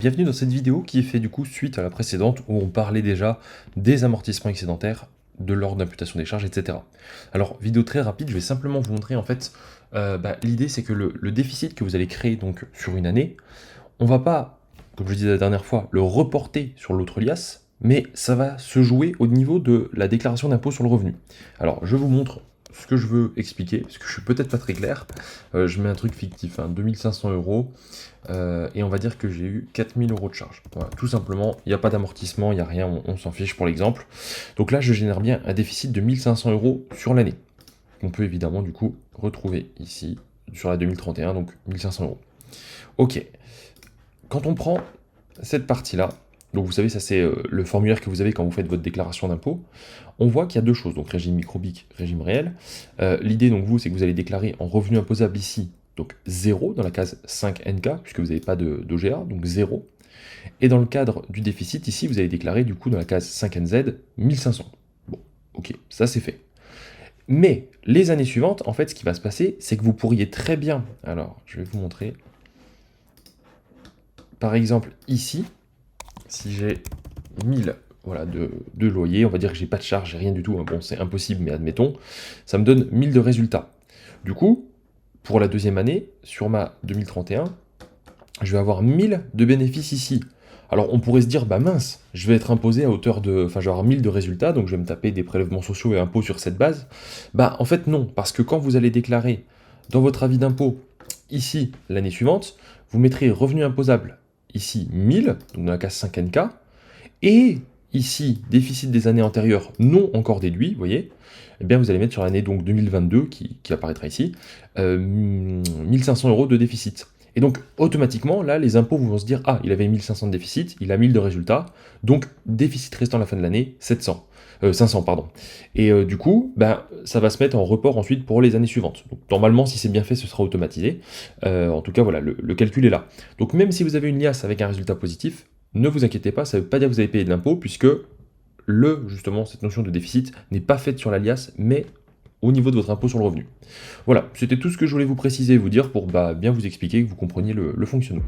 Bienvenue dans cette vidéo qui est faite du coup suite à la précédente où on parlait déjà des amortissements excédentaires, de l'ordre d'imputation des charges, etc. Alors, vidéo très rapide, je vais simplement vous montrer en fait, l'idée c'est que le déficit que vous allez créer donc sur une année, on va pas, comme je disais la dernière fois, le reporter sur l'autre liasse, mais ça va se jouer au niveau de la déclaration d'impôt sur le revenu. Alors, je vous montre ce que je veux expliquer, parce que je suis peut-être pas très clair. Je mets un truc fictif, 2500 euros, et on va dire que j'ai eu 4000 euros de charge. Voilà, tout simplement, il n'y a pas d'amortissement, il n'y a rien, on s'en fiche pour l'exemple. Donc là, je génère bien un déficit de 1500 euros sur l'année. On peut évidemment du coup retrouver ici, sur la 2031, donc 1500 euros. Ok, quand on prend cette partie-là, donc vous savez, ça c'est le formulaire que vous avez quand vous faites votre déclaration d'impôt, on voit qu'il y a deux choses, donc régime microbique, régime réel. L'idée donc vous, c'est que vous allez déclarer en revenu imposable ici, donc 0 dans la case 5NK, puisque vous n'avez pas d'OGA, donc 0. Et dans le cadre du déficit, ici, vous allez déclarer du coup dans la case 5NZ, 1500. Bon, ok, ça c'est fait. Mais les années suivantes, en fait, ce qui va se passer, c'est que vous pourriez très bien, alors je vais vous montrer, par exemple ici, si j'ai 1000 voilà, de loyer, on va dire que j'ai pas de charge, j'ai rien du tout, bon c'est impossible, mais admettons, ça me donne 1000 de résultats. Du coup, pour la deuxième année, sur ma 2031, je vais avoir 1000 de bénéfices ici. Alors on pourrait se dire, bah mince, je vais être imposé à hauteur de... Enfin, je vais avoir 1000 de résultats, donc je vais me taper des prélèvements sociaux et impôts sur cette base. Bah en fait non, parce que quand vous allez déclarer dans votre avis d'impôt, ici, l'année suivante, vous mettrez revenu imposable, ici 1000, donc dans la case 5NK, et ici, déficit des années antérieures non encore déduit, vous voyez, eh bien vous allez mettre sur l'année donc 2022, qui apparaîtra ici, 1500 euros de déficit. Et donc, automatiquement, là, les impôts vont se dire, ah, il avait 1500 de déficit, il a 1000 de résultats, donc déficit restant à la fin de l'année, 500, pardon. Et du coup, ben, ça va se mettre en report ensuite pour les années suivantes. Donc, normalement, si c'est bien fait, ce sera automatisé. En tout cas, voilà, le calcul est là. Donc, même si vous avez une liasse avec un résultat positif, ne vous inquiétez pas, ça ne veut pas dire que vous avez payé de l'impôt, puisque justement, cette notion de déficit n'est pas faite sur la liasse, mais au niveau de votre impôt sur le revenu. Voilà, c'était tout ce que je voulais vous préciser et vous dire pour bien vous expliquer que vous compreniez le fonctionnement.